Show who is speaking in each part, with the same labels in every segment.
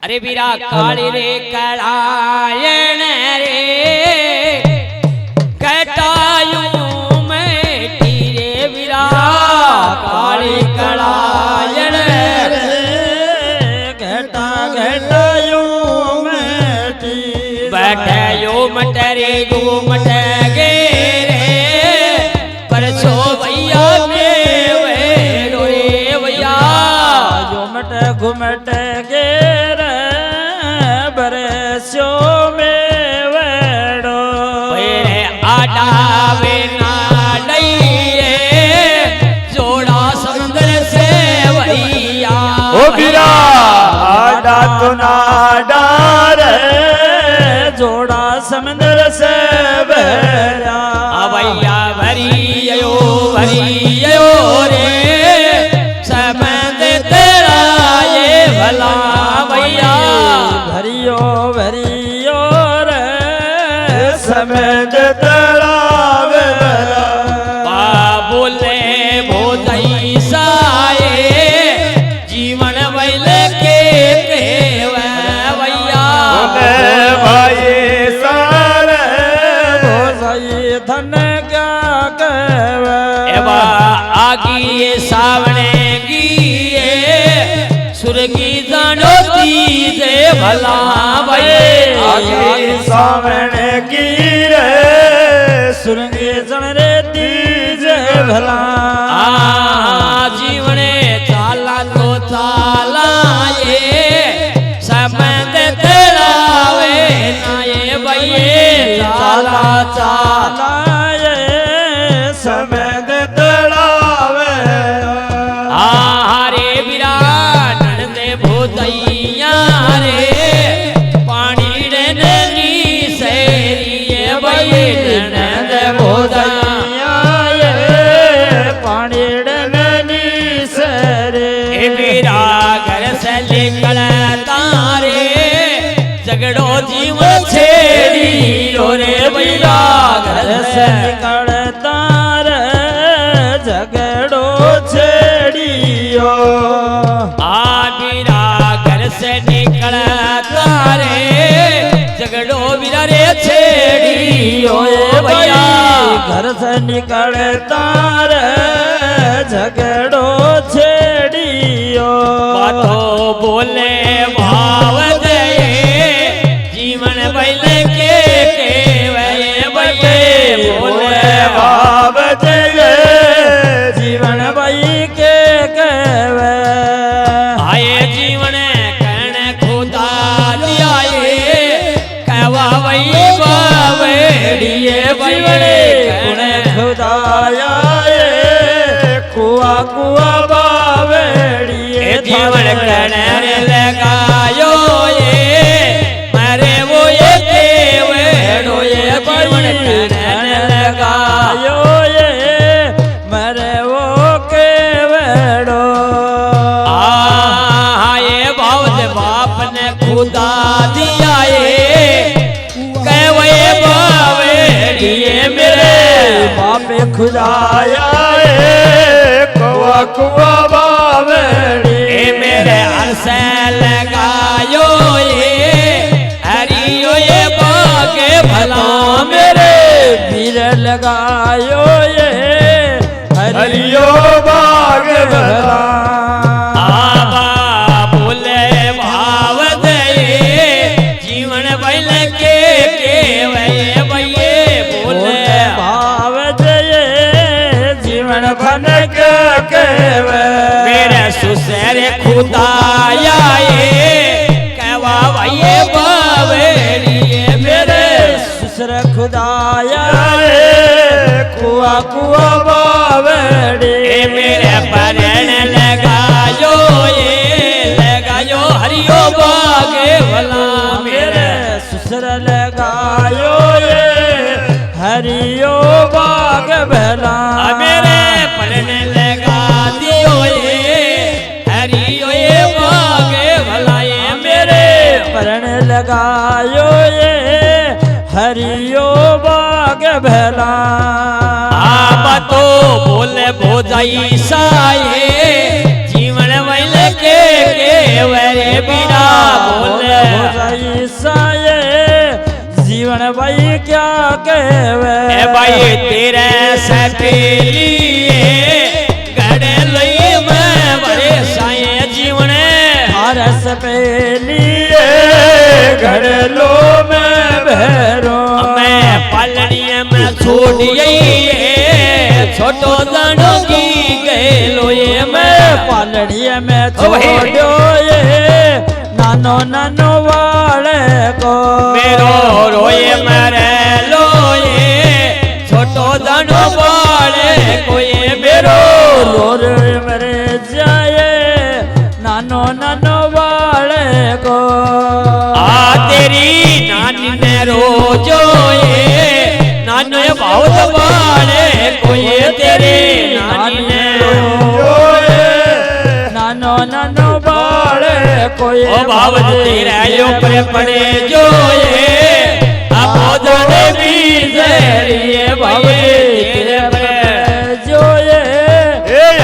Speaker 1: अरे वीरा काली रे कड़ायण रे कटायूं मैटी रे वीरा काली कड़ायण रे
Speaker 2: घटायूं मैटी
Speaker 1: बैठयो मटरे घूमट गे रे परसो भैया मेवेड़ो रे भैया
Speaker 2: घूमट घूमट गे बरस्यो मेवेड़ो
Speaker 1: आडावे ना लइए जोड़ा समुद्र से भैया
Speaker 2: ओ वीरा आडा तो ना डार जोड़ा समुद्र से बहरा
Speaker 1: भैया भरियो भरियो रे समंद तेरा ये भला भैया
Speaker 2: भरियो भरियो रे समंद तेरा
Speaker 1: बोले भोजई साए जीवन बैल के भैया
Speaker 2: भाई सारे भोजई धन क्या कहवा
Speaker 1: आगी सावणे गिए सुरगी जानो दीजे भला भाई
Speaker 2: आगी सावणे की रे सुरंगे जन रे दीजे भला
Speaker 1: जीवने चाला तो चाला ये समंद तेरा वे ना ये भैये चाला चाला
Speaker 2: ये समंद तेरा वे
Speaker 1: हरे विराट नंदे भूतैया रे पानी डनी सेरिए भैये नंद भूतैया
Speaker 2: पानी डनी सरे
Speaker 1: मेरा घर से निकल तारे झगड़ो जीवन छेड़ी रो रे भैया घर से
Speaker 2: निकल तार झगड़ो छेड़ियो
Speaker 1: मेरा घर से निकल तारे झगड़ो वीरा रे छेड़ियो भैया
Speaker 2: घर से निकल तार झगड़ो छेड़ियो
Speaker 1: बातो बोले भाव दे जीवन बैल के भैये बोले
Speaker 2: भाव जगे जीवन भाई के कहवे
Speaker 1: आए जीवन कण खुदा दिया कहवा वही बावेड़िए भैये कण
Speaker 2: खुदाया कुआ कुआ बावेड़िए
Speaker 1: जीवन कण लगायो मरे वो ये केवड़ो ये जीवन कण लगायो
Speaker 2: मरे वो केवड़ो
Speaker 1: ये भाव बाप ने खुदा दिया कहवे बावेड़िए मेरे
Speaker 2: बापे खुदाया कुआ कुआ बावेड़िए
Speaker 1: मेरे हरसे लगायो हरियो ये बागे भला मेरे
Speaker 2: वीर लगायो हरियो बाग भला
Speaker 1: बोले भाव दे जीवन बैल के भैये बोले
Speaker 2: भाव जये जीवन बन के केवे
Speaker 1: मेरे सुसर खुदाया कहवा भैये बावेड़िए मेरे
Speaker 2: सुसर खुदाया कुआ कुआ बावेड़ी
Speaker 1: मेरे परण लगायो हरियो बागे भला मेरे
Speaker 2: सुसर लगायो हरियो बाग भला
Speaker 1: मेरे परण लगा दियो हरियो ये बागे भला मेरे
Speaker 2: परण लगायो हरियो बाग भला
Speaker 1: आप तो बोले भोजाई साए जीवन वैल के वरे बिना बोले
Speaker 2: भाई क्या कहवे
Speaker 1: ए भाई तेरे से पीलिए गड़े लई मैं बड़े साए जीवन
Speaker 2: हरस पेलिए घड़लो में भैरो
Speaker 1: मैं पालड़िए में छोड़िए छोटो दानो की गेलो ये मैं
Speaker 2: पालड़िए में छोड़ो ये नानो नानो वाले को
Speaker 1: मेरो रोए मरे लोए छोटो दानो वाले को ये मेरो
Speaker 2: रो मरे जाए नानो नानो वाले को
Speaker 1: आ तेरी नानी ने रोजो ये नानो ये बहुत वाले को ये तेरी नानी ने
Speaker 2: रोजो ये नानो नानो वाले को ये
Speaker 1: ओ बाबा तेरा यो पर पड़े जो ये अब जाने भी जरिए बाबा तेरे पर
Speaker 2: जो ये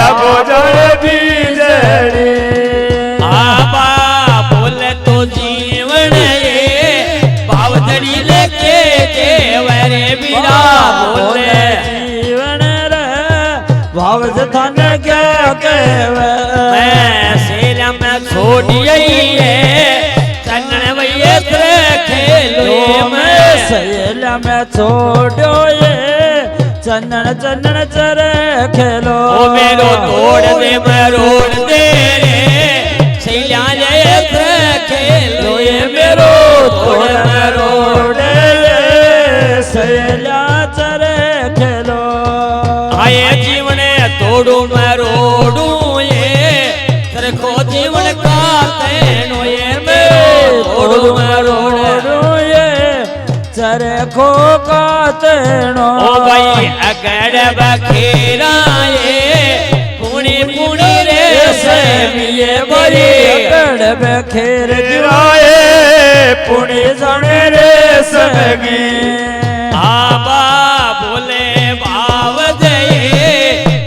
Speaker 2: अब जाने भी जरी
Speaker 1: आबा बोले तो जीवन ये बावदड़ी लेके केवरे बिरा बोले
Speaker 2: जीवन रे भाव थान क्या कहवे
Speaker 1: मैं सेरा में छोड़िए चंदन भैया तेरे खेलो मैं
Speaker 2: सहेला में छोड़ो ये चंदन चंदन चरे खेलो
Speaker 1: ओ मेरो तोड़ दे मैं रोड दे रे सैया ले तेरे खेलो ये मेरो तोड़ मैं रोड
Speaker 2: सहेला चरे खेलो
Speaker 1: आए जीवन तोड़ू मैं रोडू ये तेरे को जीवन का तेनो ये मैं तोड़ू मैं रोडू
Speaker 2: ये चरे खो का तेनो
Speaker 1: ओ भाई अगड़ बखेरा ये पुणी पुणी रे से मिये बरी
Speaker 2: अगड़ बखेर गिराए पुणी जाने रे सगी
Speaker 1: आबा बोले भाव दे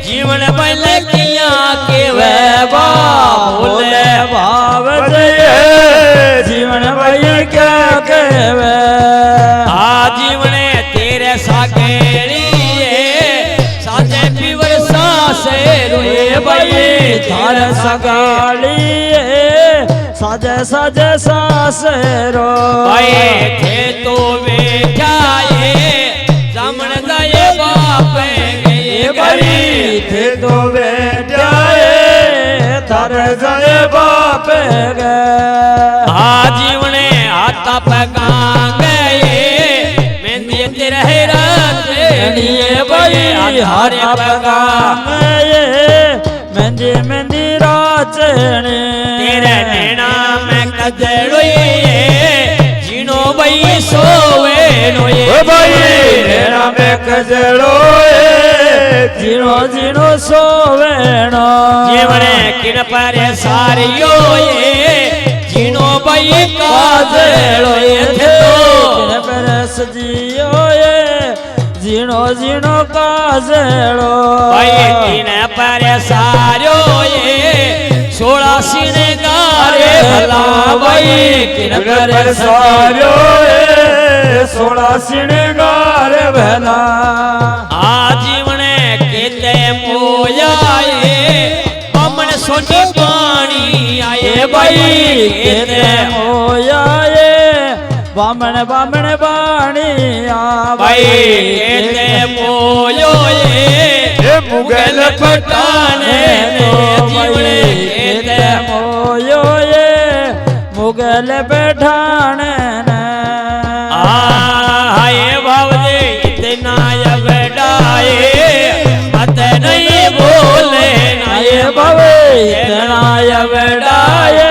Speaker 1: जीवन बल किया के वह
Speaker 2: बोले भाव दे जीवन भाई क्या कहवे
Speaker 1: आ जीवन तेरे सागेरी साजे पीवर सासे रोए भाई
Speaker 2: थार सगाली साजे साजे सासेरो
Speaker 1: भाई थे तो बेचाए जामन जाए बाप गए
Speaker 2: भाई थे तो बेचाए थार जाए बाप गए
Speaker 1: आ जीवन आता पका गए मेहंदी तेरे रात
Speaker 2: भाई हारे पगा मेहंदी मेहंदी राचने
Speaker 1: तेरे नैना में कजड़ोए जीनो भाई सोवे नोए
Speaker 2: भाई नैना में कजड़ोए जीनो जीनो सोवेनो
Speaker 1: जीवन किन पर सारियो जीनो भाई काजड़ोए थे
Speaker 2: किन पर सजियो जीनो जीनो काजड़ो
Speaker 1: भाई किन पर सारियो 16 सीने गारे भला भाई किन पर
Speaker 2: सारियो 16 सिणगार भला
Speaker 1: आ जीवन केते मोयाए बमन सोनी पानी आए भाई केते
Speaker 2: मोयाए बामण बामण बाणी
Speaker 1: भाई केते मोयोए मुगल पटाने जीवन केते
Speaker 2: मोयोए मुगल बैठाने
Speaker 1: आए बाबे इतना बड़ाए मत नहीं बोले नाये
Speaker 2: बाबे इतना बड़ाए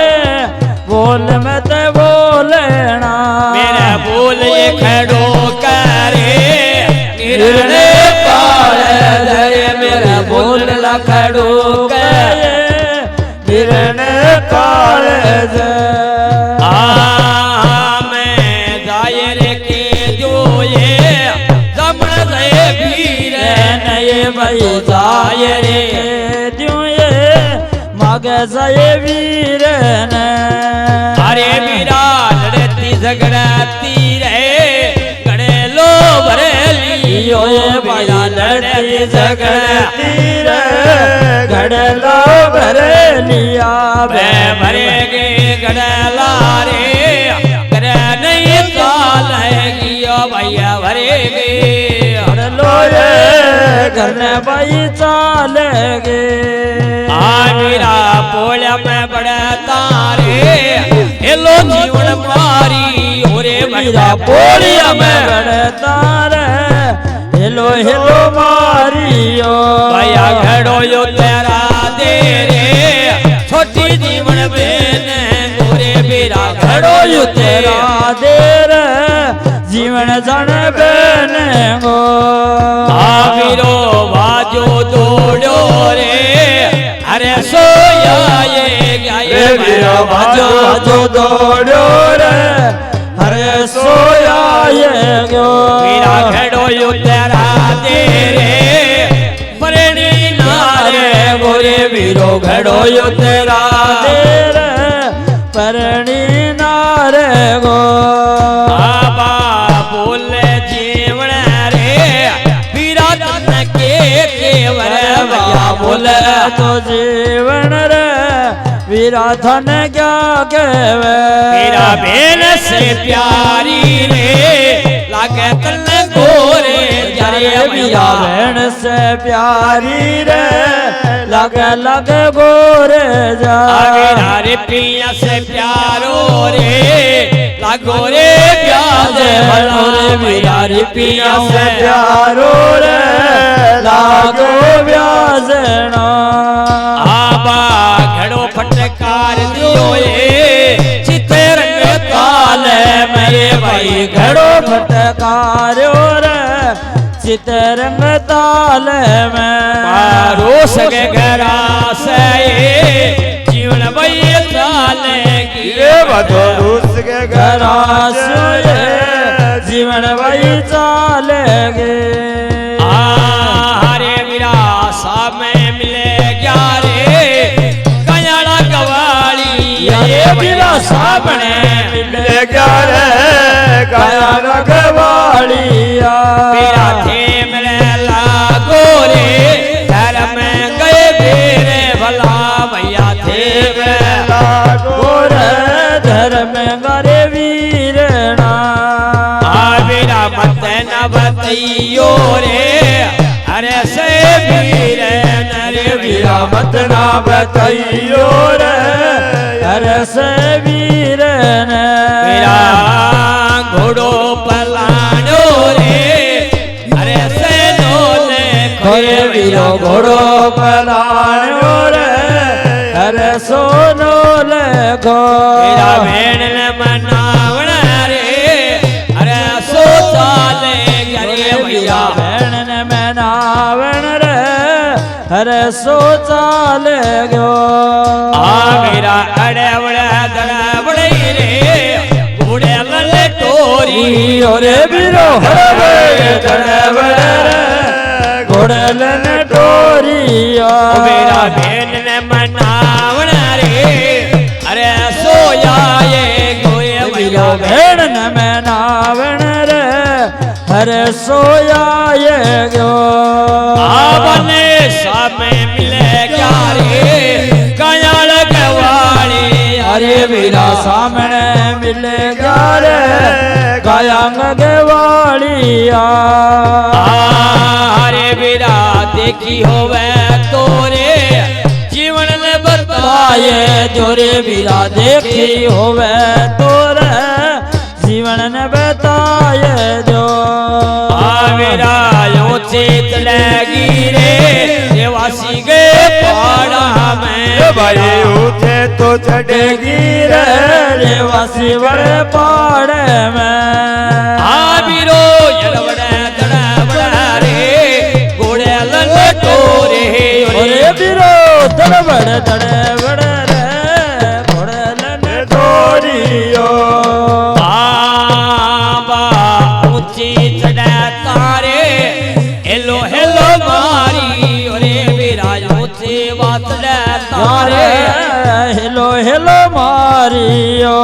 Speaker 2: बोल मत बोलना
Speaker 1: मेरा बोल ये खड़ो करे निर्णय पाल दे मेरा बोल ला खड़ो करे
Speaker 2: निर्णय काल दे भाई जाए रे दुए मगे जाए वीर
Speaker 1: अरे वीरा लड़ती झगड़ती रहे
Speaker 2: जगती रे घड़ला भरे लिया
Speaker 1: बे भरेगे गड़ला रे करे नहीं चालेगी ओ भैया भरेगे
Speaker 2: लो रे घर में भाई चालेगे
Speaker 1: मेरा पोलिया में बड़ा तारे हेलो जीवन मारी ओरे
Speaker 2: मेरा पोलिया में बड़ा तारे हेलो हेलो मारियो
Speaker 1: भैया घड़ो यो तेरा दे रे छोटी जीवन बेन गोरे मेरा घड़ो यो
Speaker 2: तेरा दे रे जीवन जन बेने गो
Speaker 1: आविरो बाजो दौड़ो रे अरे सोया ये गाये
Speaker 2: मेरा बाजो बाजो दौड़ो रे अरे सोया ये गो
Speaker 1: मेरा घड़ो यो तेरा दे रे परणी नारे गोरे वीरो घड़ो यो तेरा
Speaker 2: दे रे परणी नारे गो
Speaker 1: बाबा बोले जीवन रे वीरा तन के केवर भैया बोले
Speaker 2: तो जीवन रे वीरा धन क्या कहवे
Speaker 1: मेरा बेन से प्यारी रे लागे तन गोरे जरे
Speaker 2: वीरा
Speaker 1: भैया
Speaker 2: बहन से प्यारी रे लग लग गोरे जा
Speaker 1: मेरा रे पिया से प्यारो रे लागो रे प्यारे भला रे मेरा रे पिया से
Speaker 2: प्यारो रे लागो व्याजना
Speaker 1: आबा घड़ो फटकार दियो ये चिते रंग ताले मेरे भाई
Speaker 2: घड़ो फटकारो रे चित रंग ताल में
Speaker 1: मारो सगे घरा से जीवन भाई ताले की
Speaker 2: रूस के घरा से जीवन भाई चालेगे
Speaker 1: हरे वीरा में मिले क्या रे कयाड़ा कवाली ये वीरा सामने
Speaker 2: मिले क्या रे काया रखवालिया
Speaker 1: वीरा थे मिले लागो रे घर में गए बेरे भला भैया थे
Speaker 2: गोरे धर में गरे वीरणा
Speaker 1: वीरा मत न बतइयो रे अरे से वीर नरे वीरा
Speaker 2: मत ना बताइयो रे अरे से वीर ने
Speaker 1: मेरा घोड़ो पलानो रे अरे से नोले
Speaker 2: खोरे वीरो घोड़ो पलानो रे अरे सोनो ले गो
Speaker 1: मेरा भेड़ ने मनावण रे अरे सो चाले अरे भैया
Speaker 2: भेण ने मनावण रे अरे सो चाले गो
Speaker 1: मेरा अड़े बड़े दड़ा बड़े रे घोड़े लले टोरी
Speaker 2: ओरे वीरो हरे धड़े बड़े रे घोड़े लने टोरिया
Speaker 1: मेरा भेड़ ने मनावण रे अरे सोया ये गोए भैया
Speaker 2: भेड़ न मनावण रे हरे सोया ये गो
Speaker 1: आपने सामे मिले क्या रे कयाल गवाड़ी
Speaker 2: अरे वीरा सामने मिले गा रे गायांग गवाड़िया
Speaker 1: हरे वीरा देखी होवे तोरे जीवन ने बताए
Speaker 2: जोरे वीरा देखी होवे तोरे जीवन ने बताए जो
Speaker 1: मेरा यो चेत लगी रे देवासी गए पहाड़ा में
Speaker 2: भाई उठे तो चढ़ेगी रे रेवासी बड़े पहाड़ में
Speaker 1: वीरो यड़वड़े दड़ा बड़ा रे घोड़े लले टोरे
Speaker 2: ओरे वीरो दड़बड़ दड़बड़ रे घोड़े लने टोरियो
Speaker 1: ऊंची चढ़े तारे हेलो हेलो मारी ओरे वीरा ऊंची बात तारे
Speaker 2: हेलो हेलो मारियो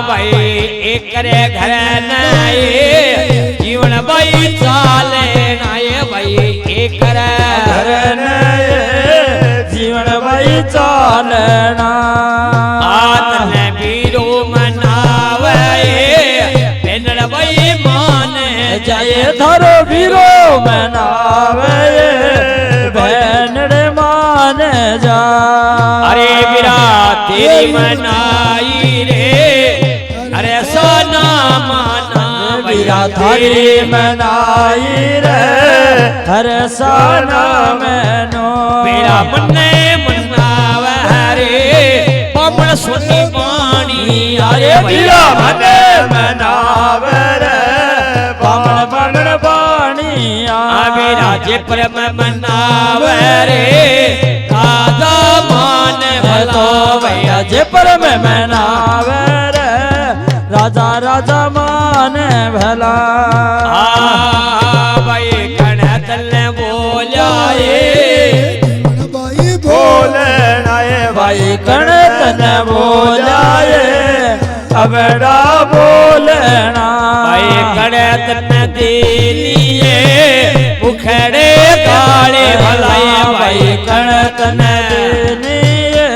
Speaker 1: भाई एक करे घर नाए जीवन भाई चाले ना
Speaker 3: પાલણા
Speaker 1: આતને વીરો મનાવે બેનડ ભાઈ માને
Speaker 3: જય ધરો વીરો મનાવે બેનડે માને જા
Speaker 1: અરે વીરા તેરી મનાઈ રે અરે સના માના
Speaker 3: વીરા તારી મનાઈ રે હર સાના મેનો
Speaker 1: વીરા મને મનાવે રે પાપણ સોની પાણી
Speaker 3: અરે વીરા મને મનાવે રે પામણ પામણ પાણી
Speaker 1: આ વીરા જે પરમ મનાવે રે રાજા માને ભલો ભૈયા
Speaker 3: જે પરમ મનાવે રે રાજા રાજા માને ભલા
Speaker 1: આ ભાઈ કણતલ બોલ્યા
Speaker 2: બોલણાએ
Speaker 3: ભાઈ કણતન બોલાયે અબડા બોલણા
Speaker 1: ભાઈ કણતન દેલીએ મુખડે કાળે ભલાય
Speaker 3: ભાઈ કણતન દેનીએ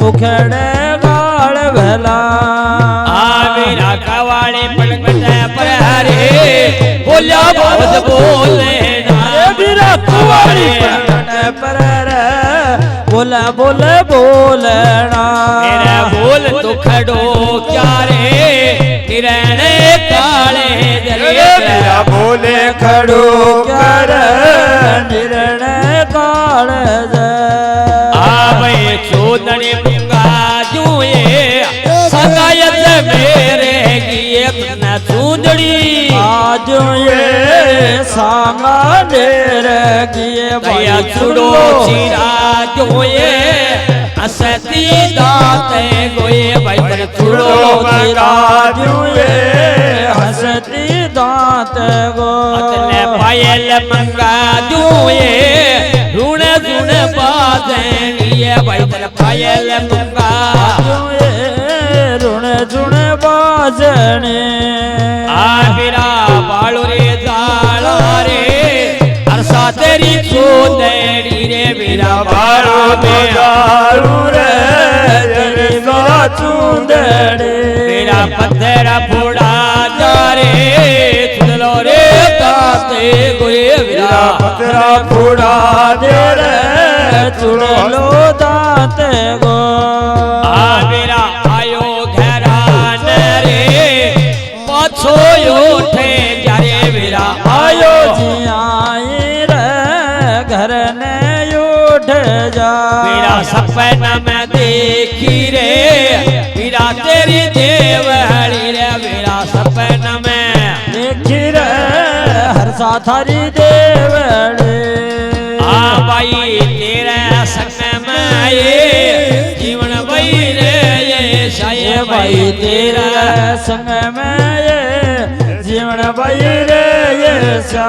Speaker 3: મુખડે ગાળ ભલા
Speaker 1: આ વીરા કવાળે પડગટ પર હરે બોલ્યા બાબત બોલે
Speaker 3: અરે વીરા કવાળી પડગટ પર રે બોલે બોલે બોલણા
Speaker 1: મેરા બોલ તો ખડો ક્યારે કિરણે કાળે
Speaker 2: વીરા
Speaker 1: જરે
Speaker 2: બોલે ખડો
Speaker 3: કર નિર્ણય કાળ જ
Speaker 1: આ ભાઈ ચોદણે મુંગા જુએ સગાયત મેરે ગીએ તને ચૂંદડી
Speaker 3: આજો એ સાંગા ડેર ગીએ
Speaker 1: કયા ચૂડો ચીરા જોએ હસતી દાતે ગોએ ભાઈ તને ચૂડો
Speaker 3: રાજો એ હસતી દાંત ગો
Speaker 1: અતલે પાયલ મંગા જુએ રૂણે રૂણે બાજણીએ ભાઈ તને પાયલ મંગા
Speaker 3: આજો એ ઋણ ઝુણ બાજણે
Speaker 1: આ વીરા બાળો રે જાળા રે અરસા તેરી ચોદડી રે વીરા
Speaker 2: બાળો
Speaker 1: બાળો
Speaker 2: તો દારૂ રે
Speaker 3: તેરી ચૂંદડે
Speaker 1: વીરા પથરા ફોડા જારે ચુડલો રે તાતે ગોએ વીરા
Speaker 2: પતરા ફોડા દે રે
Speaker 3: ચૂડલો દાંત ગો
Speaker 1: આ વીરા આયો ઘરાન રે પાછો ઉઠે જ્યારે વીરા
Speaker 3: આયો જીયાઈ રે ઘર ને ઉઠ જા
Speaker 1: वीरा सपना में देखी रे वीरा तेरी देवहरी रे वीरा सपना में
Speaker 3: देखी रे हर साथारी देवड़े
Speaker 1: आ भाई तेरे संग में ये जीवन भाई रे ये शाये भाई तेरा
Speaker 3: संग में ये जीवन भाई रे ये सा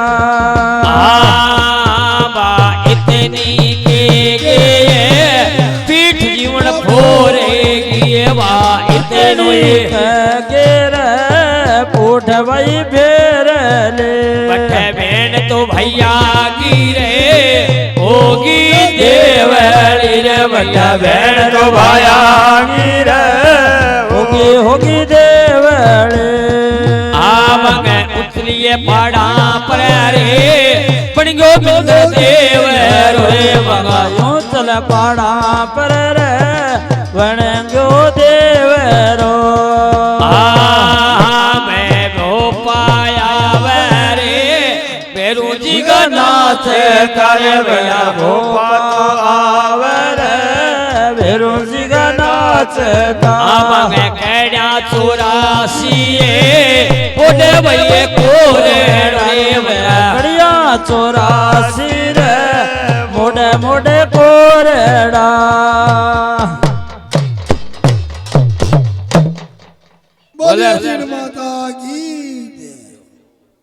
Speaker 1: बा इतनी के गए पीठ जीवन फोरेगी बा इतनी
Speaker 3: गेर पूठ भाई फेर ले
Speaker 1: बट बेन तो भैया गिरे होगी देवली रे बट
Speaker 2: બેન
Speaker 1: बेन
Speaker 2: તો ભાયાંગી રે
Speaker 3: होगी होगी देवड़े
Speaker 1: आ मगे उतलिए पड़ा पर रे पणगो बिंद देव रे मगा
Speaker 3: यूं चल पाड़ा पर रे वणंगो देवरो
Speaker 1: आ मैं वो पाया रे बेरू जी का नाथ करे बया
Speaker 2: ગોપા તો આવે રે
Speaker 3: भेरुजी का नाच का
Speaker 1: आ मगे कड्या 84 ओडे भैये कोरे रे बया
Speaker 3: बढ़िया 84 रे मोड़े मोड़े कोरेड़ा
Speaker 4: बोले अर्जुन